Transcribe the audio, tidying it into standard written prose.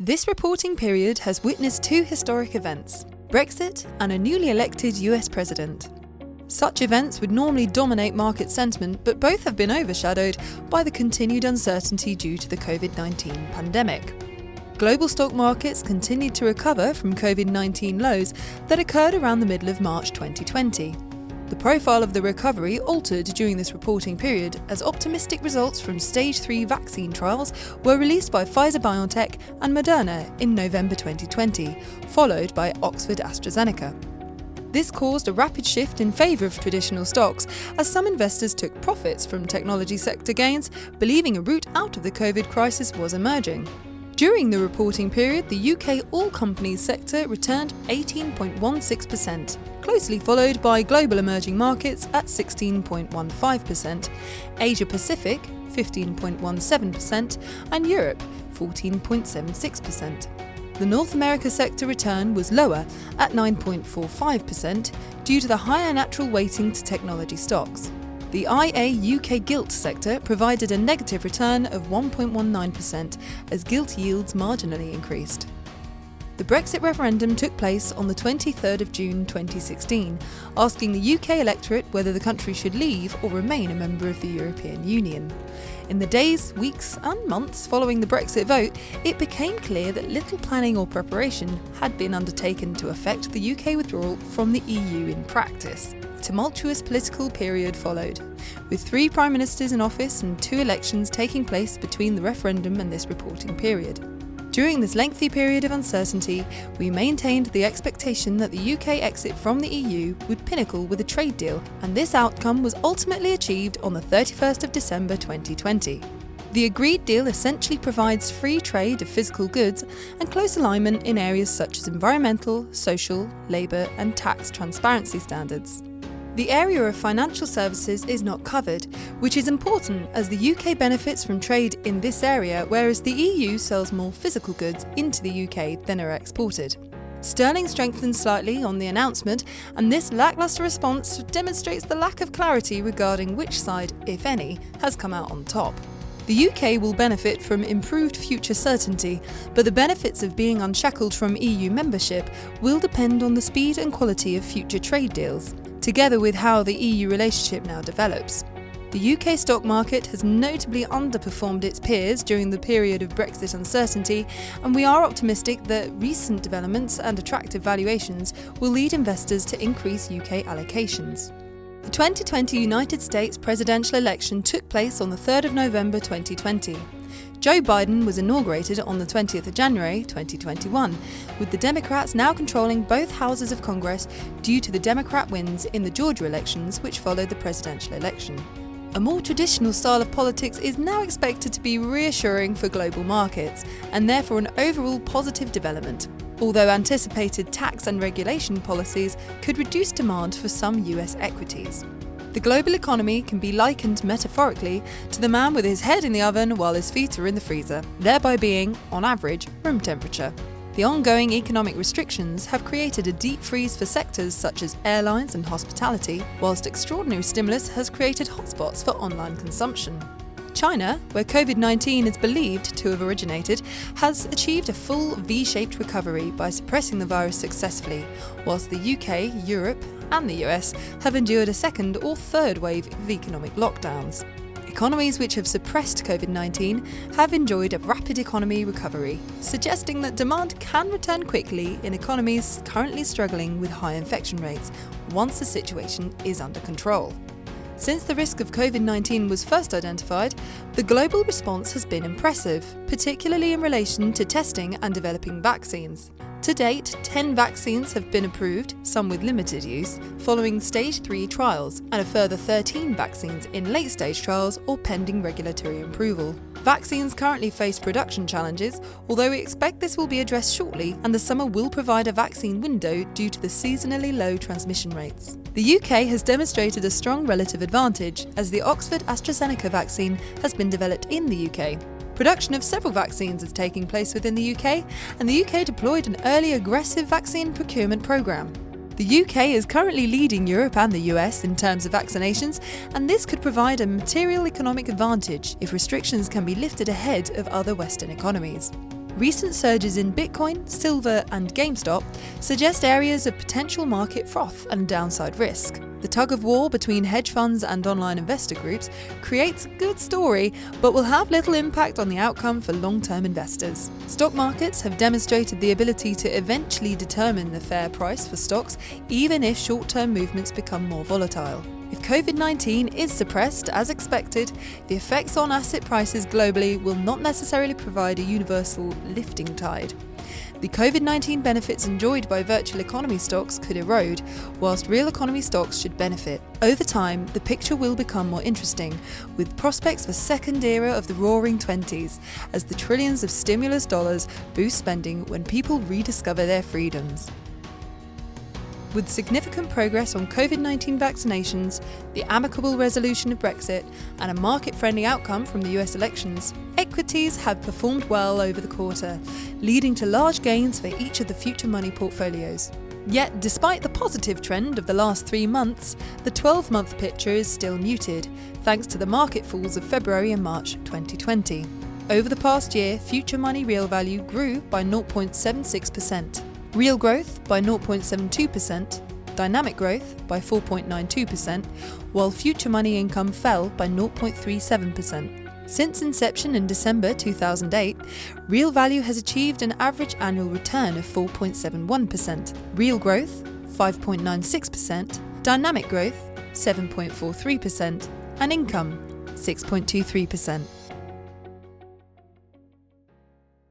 This reporting period has witnessed two historic events: Brexit and a newly elected US president. Such events would normally dominate market sentiment, but both have been overshadowed by the continued uncertainty due to the COVID-19 pandemic. Global stock markets continued to recover from COVID-19 lows that occurred around the middle of March 2020. The profile of the recovery altered during this reporting period as optimistic results from Stage 3 vaccine trials were released by Pfizer-BioNTech and Moderna in November 2020, followed by Oxford-AstraZeneca. This caused a rapid shift in favour of traditional stocks as some investors took profits from technology sector gains, believing a route out of the COVID crisis was emerging. During the reporting period, the UK all-companies sector returned 18.16%, closely followed by global emerging markets at 16.15%, Asia-Pacific 15.17% and Europe 14.76%. The North America sector return was lower at 9.45% due to the higher natural weighting to technology stocks. The IA UK gilt sector provided a negative return of 1.19% as gilt yields marginally increased. The Brexit referendum took place on the 23rd of June 2016, asking the UK electorate whether the country should leave or remain a member of the European Union. In the days, weeks and months following the Brexit vote, it became clear that little planning or preparation had been undertaken to effect the UK withdrawal from the EU in practice. A tumultuous political period followed, with 3 prime ministers in office and 2 elections taking place between the referendum and this reporting period. During this lengthy period of uncertainty, we maintained the expectation that the UK exit from the EU would pinnacle with a trade deal, and this outcome was ultimately achieved on the 31st of December 2020. The agreed deal essentially provides free trade of physical goods and close alignment in areas such as environmental, social, labour and tax transparency standards. The area of financial services is not covered, which is important as the UK benefits from trade in this area, whereas the EU sells more physical goods into the UK than are exported. Sterling strengthened slightly on the announcement, and this lacklustre response demonstrates the lack of clarity regarding which side, if any, has come out on top. The UK will benefit from improved future certainty, but the benefits of being unshackled from EU membership will depend on the speed and quality of future trade deals, together with how the EU relationship now develops. The UK stock market has notably underperformed its peers during the period of Brexit uncertainty, and we are optimistic that recent developments and attractive valuations will lead investors to increase UK allocations. The 2020 United States presidential election took place on the 3rd of November 2020. Joe Biden was inaugurated on the 20th of January 2021, with the Democrats now controlling both houses of Congress due to the Democrat wins in the Georgia elections which followed the presidential election. A more traditional style of politics is now expected to be reassuring for global markets, and therefore an overall positive development, although anticipated tax and regulation policies could reduce demand for some US equities. The global economy can be likened metaphorically to the man with his head in the oven while his feet are in the freezer, thereby being, on average, room temperature. The ongoing economic restrictions have created a deep freeze for sectors such as airlines and hospitality, whilst extraordinary stimulus has created hotspots for online consumption. China, where COVID-19 is believed to have originated, has achieved a full V-shaped recovery by suppressing the virus successfully, whilst the UK, Europe and the US have endured a second or third wave of economic lockdowns. Economies which have suppressed COVID-19 have enjoyed a rapid economy recovery, suggesting that demand can return quickly in economies currently struggling with high infection rates once the situation is under control. Since the risk of COVID-19 was first identified, the global response has been impressive, particularly in relation to testing and developing vaccines. To date, 10 vaccines have been approved, some with limited use, following Stage 3 trials, and a further 13 vaccines in late-stage trials or pending regulatory approval. Vaccines currently face production challenges, although we expect this will be addressed shortly, and the summer will provide a vaccine window due to the seasonally low transmission rates. The UK has demonstrated a strong relative advantage, as the Oxford-AstraZeneca vaccine has been developed in the UK. Production of several vaccines is taking place within the UK, and the UK deployed an early aggressive vaccine procurement programme. The UK is currently leading Europe and the US in terms of vaccinations, and this could provide a material economic advantage if restrictions can be lifted ahead of other Western economies. Recent surges in Bitcoin, silver, and GameStop suggest areas of potential market froth and downside risk. The tug-of-war between hedge funds and online investor groups creates a good story, but will have little impact on the outcome for long-term investors. Stock markets have demonstrated the ability to eventually determine the fair price for stocks, even if short-term movements become more volatile. If COVID-19 is suppressed as expected, the effects on asset prices globally will not necessarily provide a universal lifting tide. The COVID-19 benefits enjoyed by virtual economy stocks could erode, whilst real economy stocks should benefit. Over time, the picture will become more interesting, with prospects for second era of the roaring 20s, as the trillions of stimulus dollars boost spending when people rediscover their freedoms. With significant progress on COVID-19 vaccinations, the amicable resolution of Brexit, and a market-friendly outcome from the US elections, equities have performed well over the quarter, leading to large gains for each of the future money portfolios. Yet, despite the positive trend of the last 3 months, the 12-month picture is still muted, thanks to the market falls of February and March 2020. Over the past year, future money real value grew by 0.76%. Real growth by 0.72%, dynamic growth by 4.92%, while future money income fell by 0.37%. Since inception in December 2008, real value has achieved an average annual return of 4.71%, real growth 5.96%, dynamic growth 7.43%, and income 6.23%.